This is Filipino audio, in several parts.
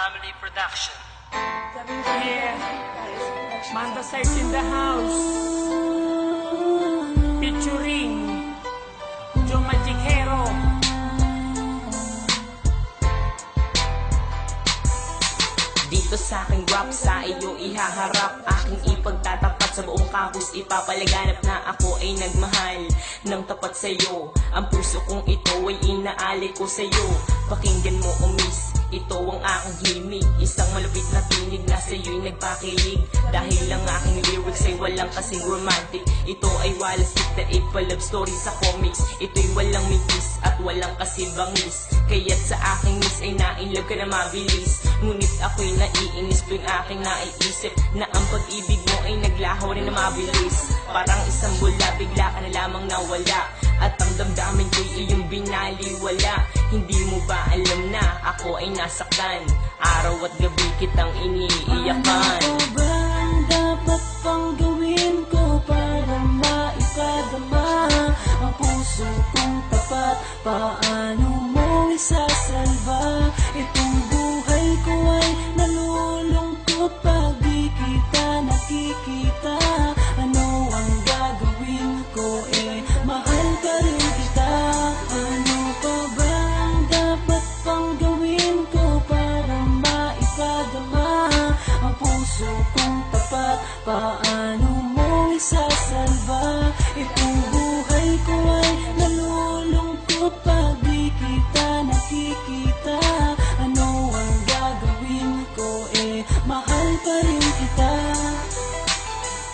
Family Production. Yeah, Manda Sites in the house, featuring Joe Magic Hero. Dito sa aking rap, sa iyo ihaharap, aking ipagtatapat sa buong campus, ipapalaganap na ako ay nagmahal ng tapat sa iyo. Ang puso kong ito ay inaali ko sa iyo. Pakinggan mo o miss, ito ang aking himig, isang malupit na tinig na sa iyo'y nagpakilig. Dahil ang aking lyrics ay walang kasing romantic, ito ay walang stick na ipa-love story sa comics. Ito'y walang mitis at walang kasibangis, kaya't sa aking miss ay nainlove ka na mabilis. Ngunit ako'y naiinis tuwing aking naiisip na ang pag-ibig mo ay naglaho rin na mabilis. Parang isang bula, bigla ka na lamang nawala, at ang damdamin ko'y iyong binaliwala. Hindi mo ba alam na ako ay nasaktan? Araw at gabi kitang iniiyakan. Ano ba ang dapat pang gawin ko para maipadama ang puso kong tapat? Paano mo isasalba? Itong buhay ko ay nalulungkot pag di kita nakikita. Ano ang gagawin ko? Mahal pa rin kita. Ano pa ba ang dapat pang gawin ko para maipadama ang puso kong tapat? Paano mo isasalba? Itong buhay ko ay nalulungkot pag di kita nakikita. Ano ang gagawin ko? Mahal pa rin kita.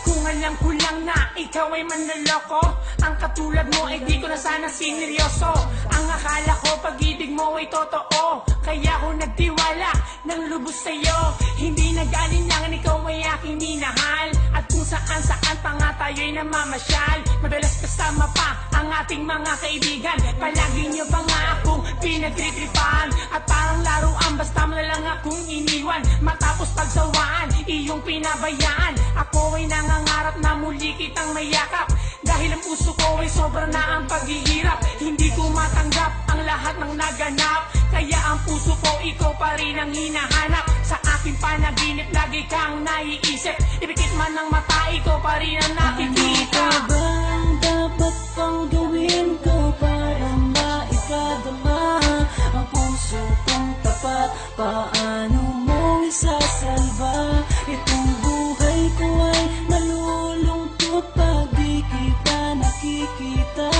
Kung alam ko lang na ikaw ay manloloko, ang katulad mo ay di ko na sana sineryoso. Ang akala ko pag-ibig mo ay totoo, kaya ako nagtiwala ng lubos sa'yo. Hindi nag-alinlangan, ikaw ay aking minahal, at kung saan pa nga tayo'y namamasyal. Madalas kasama pa ang ating mga kaibigan, palagi niyo pa nga akong pinagtritripan, at parang laruan basta mo na lang akong iniwan. Matapos pagsawaan, iyong pinabayaan, ako ay nangangarap na muli kitang mayakap. Dahil ang puso ko ay sobra na ang paghihirap, hindi ko matanggap ang lahat ng naganap. Kaya ang puso ko, ikaw pa rin ang hinahanap. Sa aking panaginip, lagi kang naiisip, ipikit man ng mata, ikaw pa rin ang nakikita. Ano ba ang dapat pang gawin ko para maipadama ang puso kong tapat? Paano mo isasalba? Itong buhay ko ay nalulungkot pag di kita nakikita.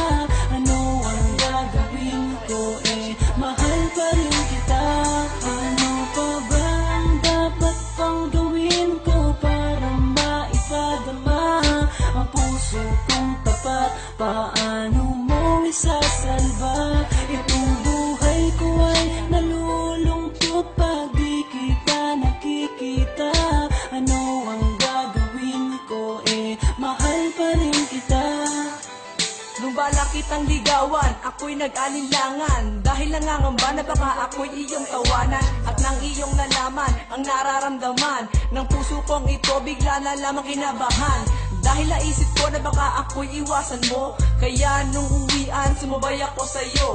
Ano ang gagawin ko? Mahal pa rin kita. Ano pa ba ang dapat pang gawin ko para maipadama ang puso kong tapat? Paano mo isasalba? Itong buhay ko ay nalulungkot pag di kita nakikita. Ano ang gagawin ko? Mahal pa rin kita. Nung bala kitang ligawan, ako'y nag-alinlangan, dahil nangangamba na baka ako'y iyong tawanan. At nang iyong nalaman ang nararamdaman ng puso kong ito, bigla na lamang kinabahan. Dahil naisip ko na baka ako'y iwasan mo, kaya nung uwian, sumabay ako sa'yo.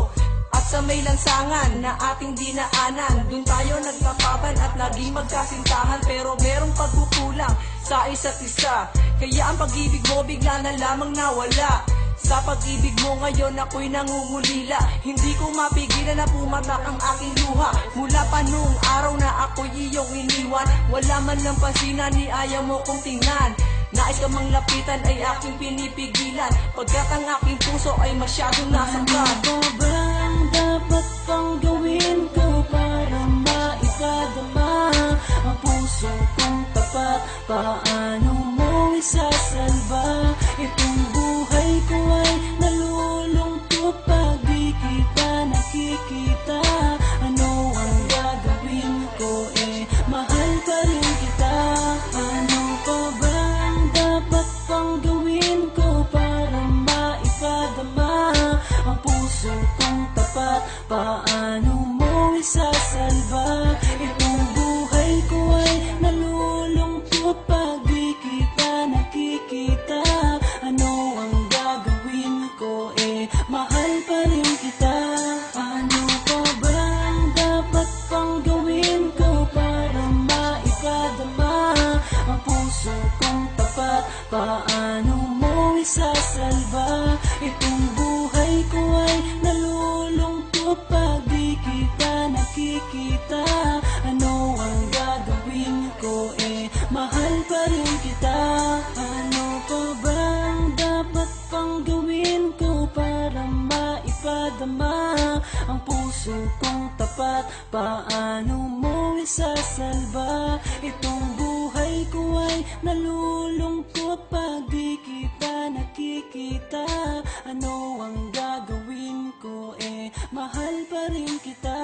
At sa may lansangan na ating dinaanan, dun tayo nagtapaban at naging magkasintahan. Pero merong pagkukulang sa isa't isa, kaya ang pag-ibig mo bigla na lamang nawala. Sa pag-ibig mo ngayon ako'y nangungulila, hindi ko mapigilan na pumatak ang aking luha. Mula pa nung araw na ako'y iyong iniwan, wala man lang pansinan ni ayaw mo kong tingnan. Nais ka mang lapitan ay aking pinipigilan, pagkat ang aking puso ay masyadong nasaktan. Ano ba ang dapat pang gawin ko para maipadama ang puso kong tapat? Paano mo isasalba? Itong buhay ko ay nalulungkot pag di kita nakikita. Ano ang gagawin ko? Mahal pa rin kita. Ano pa ba ang dapat pang gawin ko para maipadama ang puso kong tapat? Paano mo isasalba? Itong buhay ko ay nalulungkot pag di kita nakikita. Ano ang gagawin ko? Mahal pa rin kita. Ano pa ba ang dapat pang gawin ko para isasalba. Itong buhay ko ay nalulungkot pag di kita nakikita. Ano ang gagawin ko, mahal pa rin kita. Ano pa ba ang dapat pang gawin ko para maipadama ang puso kong tapat? Paano mo isasalba? Itong buhay ko ay nalulungkot pag di kita nakikita. Ano ang gagawin ko, mahal pa rin kita.